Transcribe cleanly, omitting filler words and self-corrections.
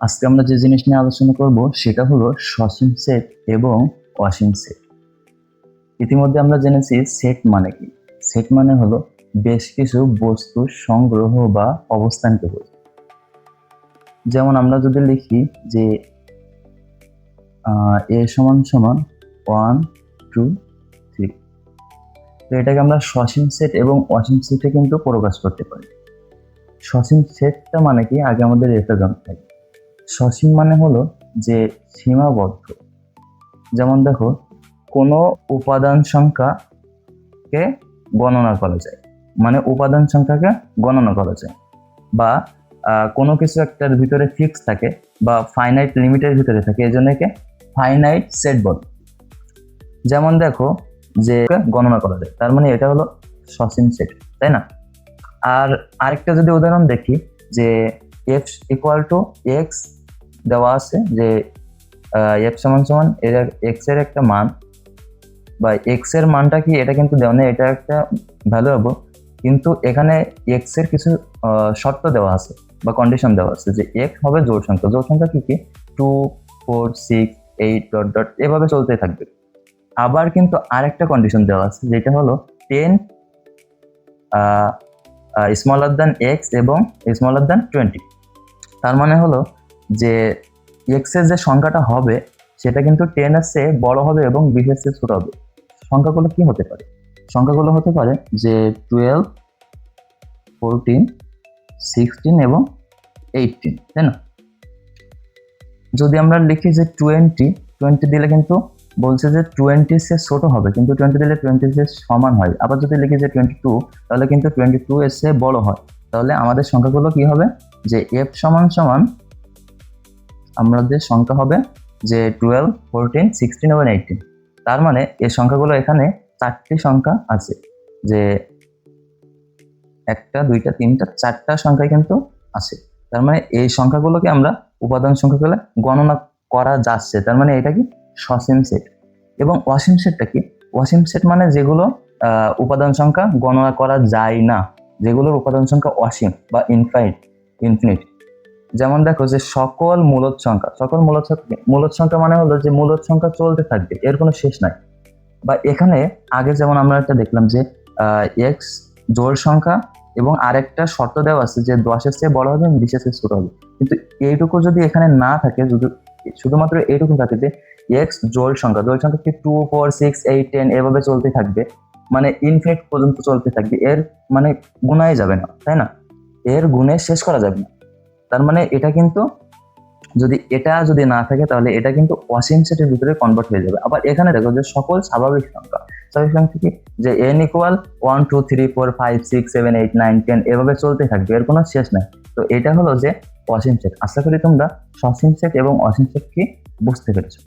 আজকে আমরা যে জিনিস নিয়ে আলোচনা করব সেটা হলো সসীম সেট এবং অসীম সেট। ইতিমধ্যে আমরা জেনেছি সেট মানে কি। সেট মানে হলো বেশ কিছু বস্তুর সংগ্রহ বা অবস্থানকে বোঝায়। যেমন আমরা যদি লিখি যে এ সমান সমান 1 2 3, তো এটাকে আমরা সসীম সেট এবং অসীম সেটে কিন্তু প্রকাশ করতে পারি। সসীম সেটটা মানে কি, আগে আমাদের এটা জানতে হবে। সসীম মানে হলো যে সীমাবদ্ধ। যেমন দেখো, কোনো উপাদান সংখ্যাকে গণনা করা যায়, মানে উপাদান সংখ্যাকে গণনা করা যায়, বা কোনো কিছু একটার ভিতরে ফিক্স থাকে বা ফাইনাইট লিমিটের ভিতরে থাকে, এই জন্য একে ফাইনাইট সেট বলে। যেমন দেখো যে গণনা করা যায়, তার মানে এটা হলো সসীম সেট, তাই না? আর আরেকটা যদি উদাহরণ দেখি, যে এফ ইকুয়াল টু এক্স দেওয়া আছে, যে এফ সমান সমান এক্স এর একটা মান, বা এক্স এর মানটা কি এটা কিন্তু দেওয়া নেই, এটা একটা ভ্যালুয়েবল, কিন্তু এখানে এক্স এর কিছু শর্ত দেওয়া আছে বা কন্ডিশন দেওয়া আছে, যে এক্স হবে জোড় সংখ্যা। জোড় সংখ্যা কি কি? 2 4 6 8 ডট ডট এভাবে চলতে থাকবে। আবার কিন্তু আরেকটা কন্ডিশন দেওয়া আছে, যেটা হলো 10 স্মলার দ্যান এক্স এবং স্মলার দ্যান 20। তার মানে হলো যে এক্স এর যে সংখ্যাটা হবে সেটা কিন্তু 10 এর চেয়ে বড় হবে এবং 20 এর চেয়ে ছোট হবে। সংখ্যাগুলো কি হতে পারে? সংখ্যাগুলো হতে পারে যে 12 14 16 এবং 18, তাই না? যদি আমরা লিখি যে 20 দিলে কিন্তু বলছে যে 20 এর চেয়ে ছোট হবে, কিন্তু 20 দিলে 20 এর চেয়ে সমান হয়। আবার যদি লিখি যে 22, তাহলে কিন্তু 22 এর চেয়ে বড় হয়। তাহলে আমাদের সংখ্যাগুলো কি হবে? যে এফ সমান সমান আমাদের সংখ্যা হবে যে 12 14 16 এবং 18। তার মানে এই সংখ্যাগুলো এখানে 4টি সংখ্যা আছে, যে 1 2 3 4টা সংখ্যা কিন্তু আছে। তার মানে এই সংখ্যাগুলোকে আমরা উপাদান সংখ্যাগুলো গণনা করা যাচ্ছে। তার মানে এটা কি? সসীম সেট। এবং অসীম সেটটা কি? অসীম সেট মানে যেগুলো উপাদান সংখ্যা গণনা করা যায় না, যেগুলোর উপাদান সংখ্যা অসীম বা ইনফিনিট। যেমন দেখো যে সকল মূলদ সংখ্যা মানে হলো যে মূলদ সংখ্যা চলতে থাকবে, এর কোনো শেষ নাই। বা এখানে আগে যেমন আমরা একটা দেখলাম যে এক্স জোড় সংখ্যা, এবং আরেকটা শর্ত দেওয়া আছে যে 10 এর চেয়ে বড় হবে এবং 20 এর চেয়ে ছোট হবে। কিন্তু এইটুকু যদি এখানে না থাকে, যদি শুধুমাত্র এইটুকু থাকে যে এক্স জোড় সংখ্যা কি 2 4 6 8 10 এভাবে চলতে থাকবে, মানে ইনফিনিট পর্যন্ত চলতে থাকবে, এর মানে গুণাই যাবে না, তাই না? এর গুণে শেষ করা যাবে না। তার মানে এটা কিন্তু যদি না থাকে, তাহলে এটা কিন্তু অসীম সেটের ভিতরে কনভার্ট হয়ে যাবে। আবার এখানে দেখো যে সকল স্বাভাবিক সংখ্যা কি, যে n ইকুয়াল 1 2 3 4 5 6 7 8 9 10 এভাবে চলতে থাকবে, এর কোনো শেষ নাই। তো এটা হলো যে অসীম সেট। আশা করি তোমরা সসীম সেট এবং অসীম সেট কি বুঝতে পেরেছো।